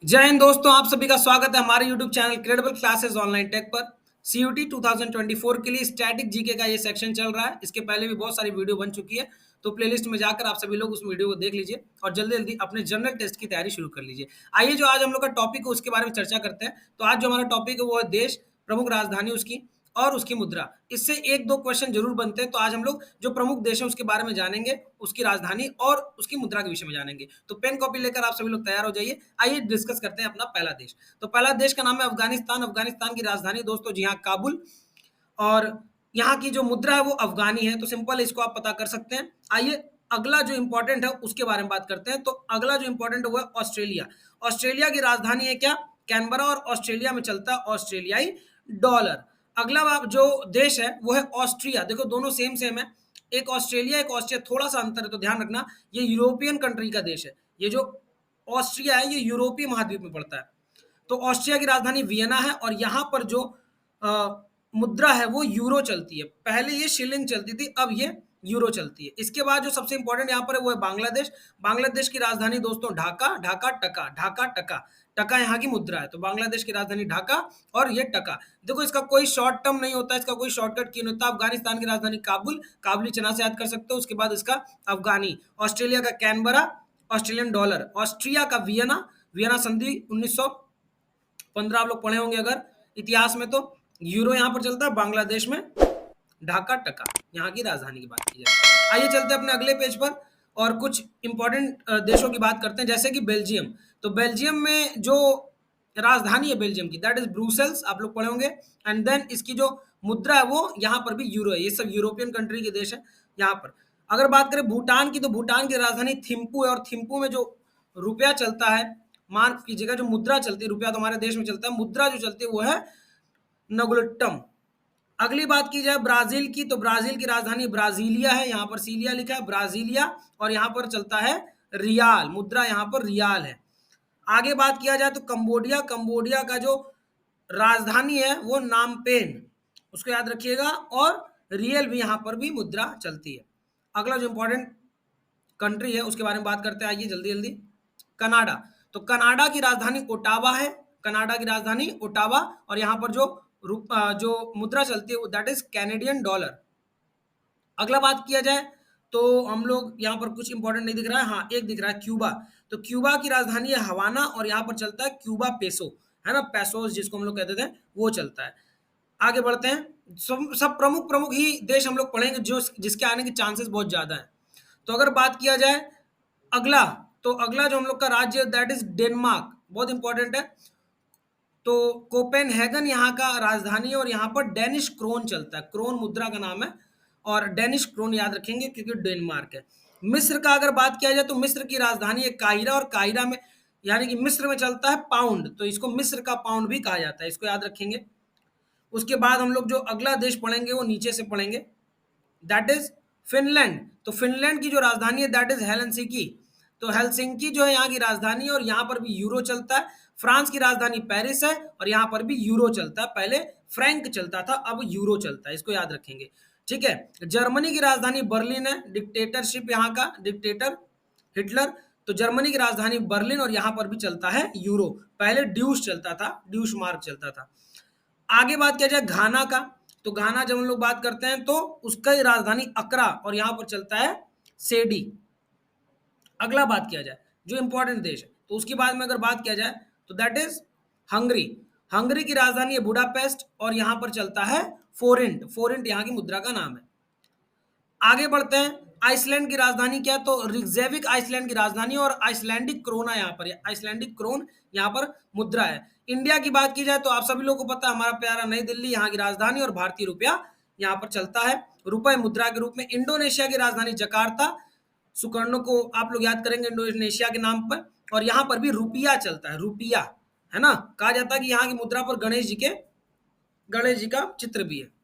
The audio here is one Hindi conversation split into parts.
जय हिंद दोस्तों, आप सभी का स्वागत है हमारे YouTube channel credible classes online tech पर। सीयूटी 2024 के लिए स्टैटिक जीके का ये सेक्शन चल रहा है। इसके पहले भी बहुत सारी वीडियो बन चुकी है, तो प्लेलिस्ट में जाकर आप सभी लोग उस वीडियो को देख लीजिए और जल्दी जल्दी अपने जनरल टेस्ट की तैयारी शुरू कर लीजिए। आइए, जो आज हम लोग का टॉपिक है उसके बारे में चर्चा करते हैं। तो आज जो हमारा टॉपिक है वो है देश, प्रमुख राजधानी उसकी और उसकी मुद्रा। इससे एक दो क्वेश्चन जरूर बनते हैं। तो आज हम लोग जो प्रमुख देश है उसके बारे में जानेंगे, उसकी राजधानी और उसकी मुद्रा के विषय में जानेंगे। तो पेन कॉपी लेकर आप सभी लोग तैयार हो जाइए। आइए डिस्कस करते हैं अपना पहला देश। तो पहला देश का नाम है अफगानिस्तान। अफगानिस्तान की राजधानी दोस्तों जी हाँ काबुल, और यहाँ की जो मुद्रा है वो अफगानी है। तो सिंपल इसको आप पता कर सकते हैं। आइए अगला जो इंपॉर्टेंट है उसके बारे में बात करते हैं। तो अगला जो इंपॉर्टेंट है वो है ऑस्ट्रेलिया। ऑस्ट्रेलिया की राजधानी है क्या? कैनबरा, और ऑस्ट्रेलिया में चलता है ऑस्ट्रेलियाई डॉलर। अगला जो देश है वो है ऑस्ट्रिया। देखो दोनों सेम सेम है, एक ऑस्ट्रेलिया एक ऑस्ट्रिया, थोड़ा सा अंतर है तो ध्यान रखना। ये यूरोपियन कंट्री का देश है। ये जो ऑस्ट्रिया है ये यूरोपीय महाद्वीप में पड़ता है। तो ऑस्ट्रिया की राजधानी वियना है, और यहाँ पर जो मुद्रा है वो यूरो चलती है। पहले ये शिलिंग चलती थी, अब ये यूरो चलती है। इसके बाद जो सबसे इंपॉर्टेंट यहाँ पर है वो है बांग्लादेश। बांग्लादेश की राजधानी दोस्तों ढाका। ढाका टका, ढाका टका, टका यहाँ की मुद्रा है। तो बांग्लादेश की राजधानी ढाका और ये टका। देखो इसका कोई शॉर्ट टर्म नहीं होता, इसका कोई शॉर्टकट की नहीं होता। अफगानिस्तान की राजधानी काबुल, काबुली चना से याद कर सकते हो। उसके बाद इसका अफगानी। ऑस्ट्रेलिया का कैनबरा, ऑस्ट्रेलियन डॉलर। ऑस्ट्रिया का वियना, वियना संधि 1915 आप लोग पढ़े होंगे अगर इतिहास में। तो यूरो यहाँ पर चलता है, बांग्लादेश में ढाका टका यहाँ की राजधानी की बात की जाए। आइए चलते हैं अपने अगले पेज पर और कुछ इंपॉर्टेंट देशों की बात करते हैं, जैसे कि बेल्जियम। तो बेल्जियम में जो राजधानी है बेल्जियम की दैट इज ब्रुसेल्स, आप लोग पढ़े होंगे। एंड देन इसकी जो मुद्रा है वो यहाँ पर भी यूरो है। ये सब यूरोपियन कंट्री के देश है यहाँ पर। अगर बात करें भूटान की, तो भूटान की राजधानी थिम्पू है, और थिम्पू में जो रुपया चलता है, मान कीजिएगा जो मुद्रा चलती है, रुपया तो हमारे देश में चलता है, मुद्रा जो चलती है वो है नगुलट्टम। अगली बात की जाए ब्राजील की, तो ब्राजील की राजधानी ब्राजीलिया है। यहाँ पर सीलिया लिखा है, ब्राजीलिया, और यहाँ पर चलता है रियाल, मुद्रा यहाँ पर रियाल है। आगे बात किया जाए तो कंबोडिया। कंबोडिया का जो राजधानी है वो नामपेन, उसको याद रखिएगा, और रियल भी यहाँ पर भी मुद्रा चलती है। अगला जो इंपॉर्टेंट कंट्री है उसके बारे में बात करते हैं, आइए जल्दी जल्दी। कनाडा। तो कनाडा की राजधानी ओटावा है। कनाडा की राजधानी ओटावा, और यहाँ पर जो मुद्रा चलती है दैट इज कैनेडियन डॉलर। अगला बात किया जाए तो हम लोग यहाँ पर कुछ इंपॉर्टेंट नहीं दिख रहा है, हाँ एक दिख रहा है क्यूबा। तो क्यूबा की राजधानी है हवाना, और यहाँ पर चलता है क्यूबा पेसो, है ना, पैसोस जिसको हम लोग कहते थे वो चलता है। आगे बढ़ते हैं। सब प्रमुख प्रमुख ही देश हम लोग पढ़ेंगे जो जिसके आने के चांसेस बहुत ज्यादा है। तो अगर बात किया जाए अगला, तो अगला जो हम लोग का राज्य दैट इज डेनमार्क, बहुत इंपॉर्टेंट है। तो कोपेनहेगन यहाँ का राजधानी है, और यहाँ पर डेनिश क्रोन चलता है। क्रोन मुद्रा का नाम है, और डेनिश क्रोन याद रखेंगे क्योंकि डेनमार्क है। मिस्र का अगर बात किया जाए तो मिस्र की राजधानी है काहिरा, और काहिरा में यानी कि मिस्र में चलता है पाउंड, तो इसको मिस्र का पाउंड भी कहा जाता है, इसको याद रखेंगे। उसके बाद हम लोग जो अगला देश पढ़ेंगे वो नीचे से पढ़ेंगे, दैट इज फिनलैंड। तो फिनलैंड की जो राजधानी है दैट इज हेलसिंकी। तो हेलसिंकी जो है यहाँ की राजधानी है, और यहाँ पर भी यूरो चलता है। फ्रांस की राजधानी पेरिस है, और यहाँ पर भी यूरो चलता है। पहले फ्रैंक चलता था, अब यूरो चलता है, इसको याद रखेंगे। ठीक है। जर्मनी की राजधानी बर्लिन है, डिक्टेटरशिप यहाँ का डिक्टेटर हिटलर। तो जर्मनी की राजधानी बर्लिन, और यहाँ पर भी चलता है यूरो। पहले ड्यूस चलता था, ड्यूस मार्क चलता था। आगे बात किया जाए घाना का, तो घाना जब हम लोग बात करते हैं तो उसका राजधानी अकरा, और यहाँ पर चलता है सेडी। अगला बात किया जाए जो इंपॉर्टेंट देश है, तो उसके बाद में अगर बात किया जाए तो दैट इज हंगरी। हंगरी की राजधानी है बुडापेस्ट, और यहाँ पर चलता है फोरेंट। फोरेंट यहाँ की मुद्रा का नाम है। आगे बढ़ते हैं। आइसलैंड की राजधानी क्या है, तो रिक्जेविक आइसलैंड की राजधानी, और आइसलैंडिक क्रोना यहाँ पर, आइसलैंडिक क्रोन यहाँ पर मुद्रा है। इंडिया की बात की जाए तो आप सभी लोगों को पता है हमारा प्यारा नई दिल्ली यहाँ की राजधानी, और भारतीय रुपया यहाँ पर चलता है रुपए मुद्रा के रूप में। इंडोनेशिया की राजधानी जकार्ता, सुकर्णो को आप लोग याद करेंगे इंडोनेशिया के नाम पर, और यहाँ पर भी रुपया चलता है, रुपया, है ना। कहा जाता है कि यहाँ की मुद्रा पर गणेश जी का चित्र भी है।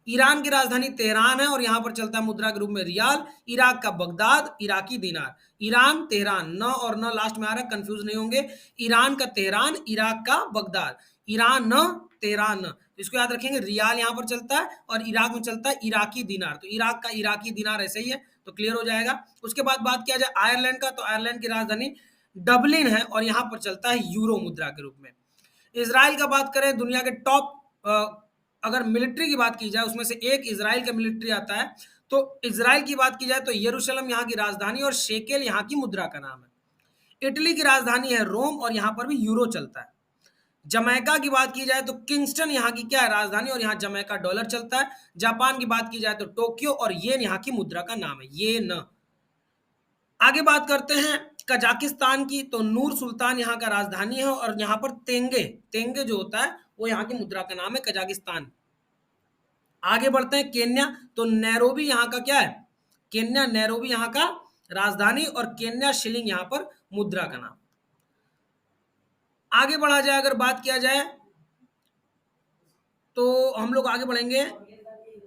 ईरान की राजधानी तेहरान है, और यहाँ पर चलता है मुद्रा के रूप में रियाल। इराक का बगदाद, इराकी दिनार। ईरान तेहरान, न और न लास्ट में आ रहा है, कंफ्यूज नहीं होंगे। ईरान का तेहरान, इराक का बगदाद। ईरान न, तेहरान न, इसको याद रखेंगे। रियाल यहाँ पर चलता है, और इराक में चलता है इराकी दिनार। तो इराक का इराकी दिनार ऐसे ही है, तो क्लियर हो जाएगा। उसके बाद बात किया जाए आयरलैंड का, तो आयरलैंड की राजधानी डबलिन है और यहाँ पर चलता है यूरो मुद्रा के रूप में। इजराइल का बात करें, दुनिया के टॉप अगर मिलिट्री की बात की जाए उसमें से एक इजराइल का मिलिट्री आता है। तो इजराइल की बात की जाए तो यरूशलेम यहाँ की राजधानी और शेकेल यहाँ की मुद्रा का नाम है। इटली की राजधानी है रोम और यहाँ पर भी यूरो चलता है। जमैका की बात की जाए तो किंगस्टन यहाँ की क्या है, राजधानी, और यहाँ जमैका डॉलर चलता है। जापान की बात की जाए तो टोक्यो और येन यहाँ की मुद्रा का नाम है, येन। आगे बात करते हैं कजाकिस्तान की, तो नूर सुल्तान यहाँ का राजधानी है और यहाँ पर तेंगे तेंगे जो होता है वो यहाँ की मुद्रा का नाम है, कजाकिस्तान। आगे बढ़ते हैं केन्या, तो नैरोबी यहाँ का क्या है, केन्या, नैरोबी यहाँ का राजधानी और केन्या शिलिंग यहाँ पर मुद्रा का नाम। आगे बढ़ा जाए, अगर बात किया जाए तो हम लोग आगे बढ़ेंगे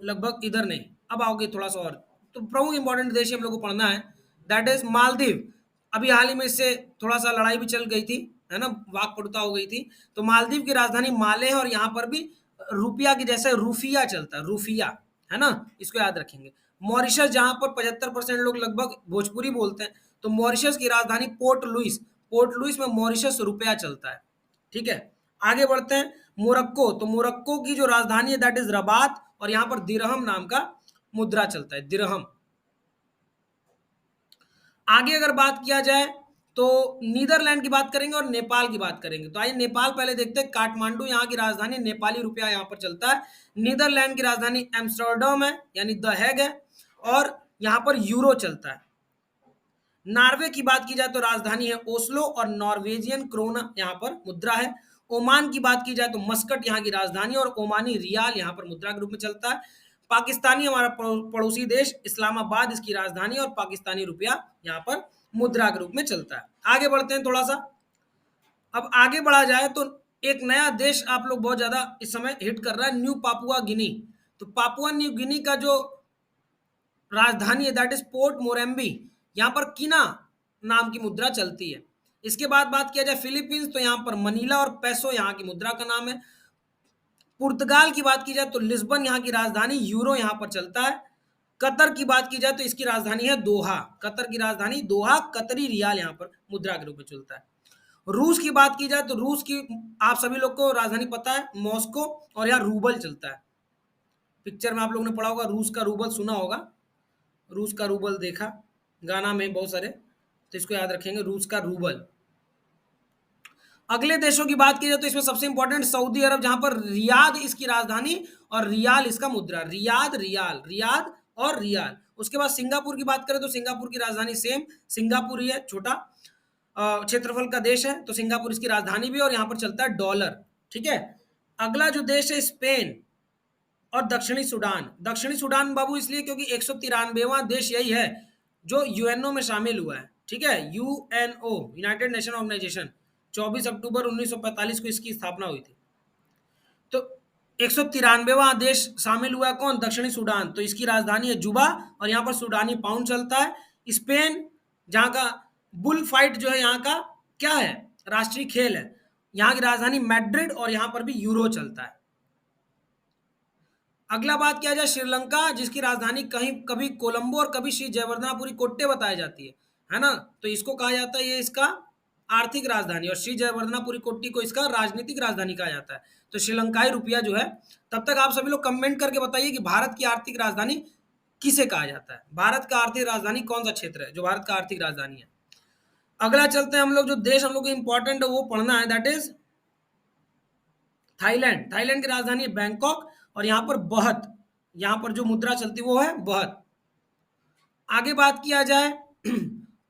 लगभग इधर नहीं, अब आओगे थोड़ा सा और, तो प्रमुख इंपॉर्टेंट देश हम लोग को पढ़ना है, दैट इज मालदीव। अभी हाल ही में इससे थोड़ा सा लड़ाई भी चल गई थी, है ना, वाक पड़ता हो गई थी। तो मालदीव की राजधानी माले है और यहाँ पर भी रुपया की जैसे रूफिया चलता है, रूफिया, है ना, इसको याद रखेंगे। मॉरिशस, जहां पर 75% लोग लगभग भोजपुरी बोलते हैं, तो मॉरिशस की राजधानी पोर्ट लुइस, पोर्ट लुइस में मॉरिशस रुपया चलता है। ठीक है, आगे बढ़ते हैं। मोरक्को, तो मोरक्को की जो राजधानी है दैट इज रबात और यहाँ पर दिरहम नाम का मुद्रा चलता है, दिरहम। आगे अगर बात किया जाए तो नीदरलैंड की बात करेंगे और नेपाल की बात करेंगे। तो आइए नेपाल पहले देखते हैं। काठमांडू यहाँ की राजधानी, नेपाली रुपया यहाँ पर चलता है। नीदरलैंड की राजधानी एम्स्टर्डम है यानी द हैग है और यहाँ पर यूरो चलता है। नॉर्वे की बात की जाए तो राजधानी है ओस्लो और नॉर्वेजियन क्रोना यहाँ पर मुद्रा है। ओमान की बात की जाए तो मस्कट यहाँ की राजधानी और ओमानी रियाल यहाँ पर मुद्रा के रूप में चलता है। पाकिस्तानी हमारा पड़ोसी देश, इस्लामाबाद इसकी राजधानी और पाकिस्तानी रुपया यहाँ पर मुद्रा के रूप में चलता है। आगे बढ़ते हैं थोड़ा सा। अब आगे बढ़ा जाए तो एक नया देश आप लोग बहुत ज्यादा इस समय हिट कर रहा है, न्यू पापुआ गिनी। तो पापुआ न्यू गिनी का जो राजधानी है दैट इज पोर्ट मोरेम्बी, यहाँ पर किना नाम की मुद्रा चलती है। इसके बाद बात किया जाए फिलीपींस, तो यहाँ पर मनीला और पैसो यहाँ की मुद्रा का नाम है। पुर्तगाल की बात की जाए तो लिस्बन यहाँ की राजधानी, यूरो यहाँ पर चलता है। कतर की बात की जाए तो इसकी राजधानी है दोहा, कतर की राजधानी दोहा, कतरी रियाल यहाँ पर मुद्रा के रूप में चलता है। रूस की बात की जाए तो रूस की आप सभी लोग को राजधानी पता है, मॉस्को, और यहाँ रूबल चलता है। पिक्चर में आप लोगों ने पढ़ा होगा, रूस का रूबल सुना होगा, रूस का रूबल देखा गाना में बहुत सारे, तो इसको याद रखेंगे, रूस का रूबल। अगले देशों की बात की जाए तो इसमें सबसे इंपॉर्टेंट सऊदी अरब, जहां पर रियाद इसकी राजधानी और रियाल इसका मुद्रा, रियाद, रियाल, रियाद और रियाल। उसके बाद सिंगापुर की बात करें तो सिंगापुर की राजधानी सेम सिंगापुर ही है, छोटा क्षेत्रफल का देश है, तो सिंगापुर इसकी राजधानी भी और यहाँ पर चलता है डॉलर। ठीक है, अगला जो देश है स्पेन और दक्षिणी सूडान। दक्षिणी सूडान बाबू इसलिए क्योंकि 193वां देश यही है जो यूएनओ में शामिल हुआ है। ठीक है, यूएनओ, यूनाइटेड नेशन ऑर्गेनाइजेशन, 24 अक्टूबर 1945 को इसकी स्थापना हुई थी। तो 193वां देश शामिल हुआ है कौन, दक्षिणी सूडान, तो इसकी राजधानी है जुबा और यहाँ पर सूडानी पाउंड चलता है। स्पेन, जहाँ का बुल फाइट जो है यहाँ का क्या है, राष्ट्रीय खेल है, यहाँ की राजधानी मैड्रिड और यहाँ पर भी यूरो चलता है। अगला बात किया जाए श्रीलंका, जिसकी राजधानी कहीं कभी कोलंबो और कभी श्री जयवर्धनापुरी कोट्टे बताई जाती है ना, तो इसको कहा जाता है ये इसका आर्थिक राजधानी और श्री जयवर्धनापुरी कोट्टी को इसका राजनीतिक राजधानी कहा जाता है। तो श्रीलंकाई रुपया जो है, तब तक आप सभी लोग कमेंट करके बताइए कि भारत की आर्थिक राजधानी किसे कहा जाता है, भारत का आर्थिक राजधानी कौन सा क्षेत्र है जो भारत का आर्थिक राजधानी है। अगला चलते हैं हम लोग, जो देश हम लोग को इंपॉर्टेंट है वो पढ़ना है, दैट इज थाईलैंड। थाईलैंड की राजधानी है बैंकॉक और यहाँ पर बहत, यहाँ पर जो मुद्रा चलती है वो है बहत। आगे बात किया जाए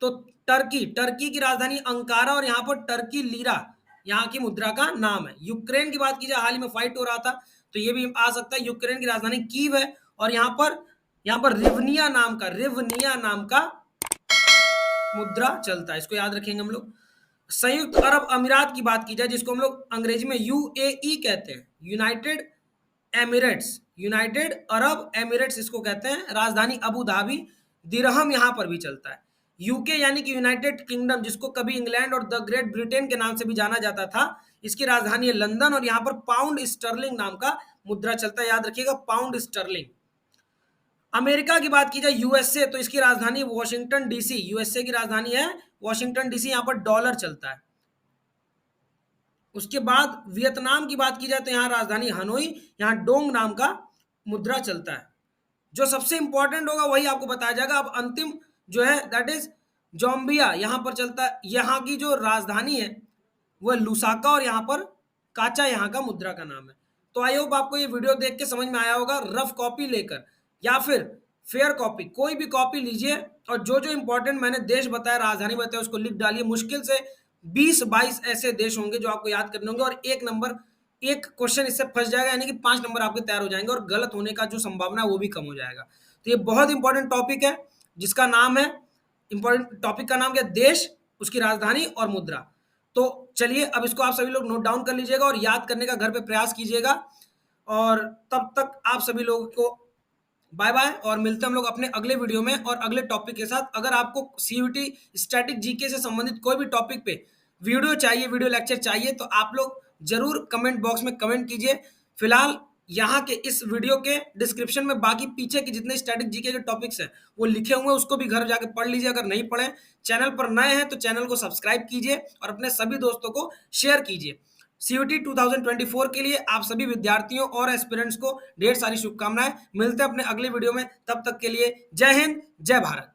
तो टर्की, टर्की की राजधानी अंकारा और यहाँ पर टर्की लीरा यहाँ की मुद्रा का नाम है। यूक्रेन की बात की जाए, हाल ही में फाइट हो रहा था तो ये भी आ सकता है, यूक्रेन की राजधानी कीव है और यहाँ पर रिवनिया नाम का मुद्रा चलता है, इसको याद रखेंगे हम लोग। संयुक्त अरब अमीरात की बात की जाए, जिसको हम लोग अंग्रेजी में यूएई कहते हैं, United Emirates, United Arab Emirates इसको कहते हैं, राजधानी अबू धाबी, दिरहम यहाँ पर भी चलता है। यूके यानी कि यूनाइटेड किंगडम, जिसको कभी इंग्लैंड और द ग्रेट ब्रिटेन के नाम से भी जाना जाता था, इसकी राजधानी है लंदन और यहाँ पर पाउंड स्टर्लिंग नाम का मुद्रा चलता है, याद रखिएगा, पाउंड स्टर्लिंग। अमेरिका की बात की जाए यूएसए, तो इसकी राजधानी वॉशिंगटन डीसी, यूएसए की राजधानी है वॉशिंगटन डीसी, यहाँ पर डॉलर चलता है। उसके बाद वियतनाम की बात की जाए तो यहाँ राजधानी हनोई, यहाँ डोंग नाम का मुद्रा चलता है। जो सबसे इंपॉर्टेंट होगा वही आपको बताया जाएगा। अब अंतिम जो है दैट इज जोम्बिया, यहाँ पर चलता है। यहाँ की जो राजधानी है वो लुसाका और यहाँ पर काचा यहाँ का मुद्रा का नाम है। तो आई होप आपको ये वीडियो देख के समझ में आया होगा। रफ कॉपी लेकर या फिर फेयर कॉपी, कोई भी कॉपी लीजिए और जो जो इंपॉर्टेंट मैंने देश बताया, राजधानी बताया, उसको लिख डालिए। मुश्किल से 20-22 ऐसे देश होंगे जो आपको याद करने होंगे और एक क्वेश्चन इससे फंस जाएगा, यानी कि 5 नंबर आपके तैयार हो जाएंगे और गलत होने का जो संभावना है वो भी कम हो जाएगा। तो ये बहुत इंपॉर्टेंट टॉपिक है जिसका नाम है, इंपॉर्टेंट टॉपिक का नाम क्या, देश, उसकी राजधानी और मुद्रा। तो चलिए अब इसको आप सभी लोग नोट डाउन कर लीजिएगा और याद करने का घर पे प्रयास कीजिएगा। और तब तक आप सभी लोगों को बाय बाय और मिलते हैं हम लोग अपने अगले वीडियो में और अगले टॉपिक के साथ। अगर आपको सीयूटी स्टैटिक जीके से संबंधित कोई भी टॉपिक पे वीडियो चाहिए, वीडियो लेक्चर चाहिए, तो आप लोग जरूर कमेंट बॉक्स में कमेंट कीजिए। फिलहाल यहाँ के इस वीडियो के डिस्क्रिप्शन में बाकी पीछे के जितने स्टैटिक जीके के टॉपिक्स हैं वो लिखे हुए हैं, उसको भी घर जाके पढ़ लीजिए। अगर नहीं पढ़े, चैनल पर नए हैं तो चैनल को सब्सक्राइब कीजिए और अपने सभी दोस्तों को शेयर कीजिए। सीयूटी 2024 के लिए आप सभी विद्यार्थियों और एस्पिरेंट्स को ढेर सारी शुभकामनाएं। मिलते हैं अपने अगले वीडियो में, तब तक के लिए जय हिंद, जय भारत।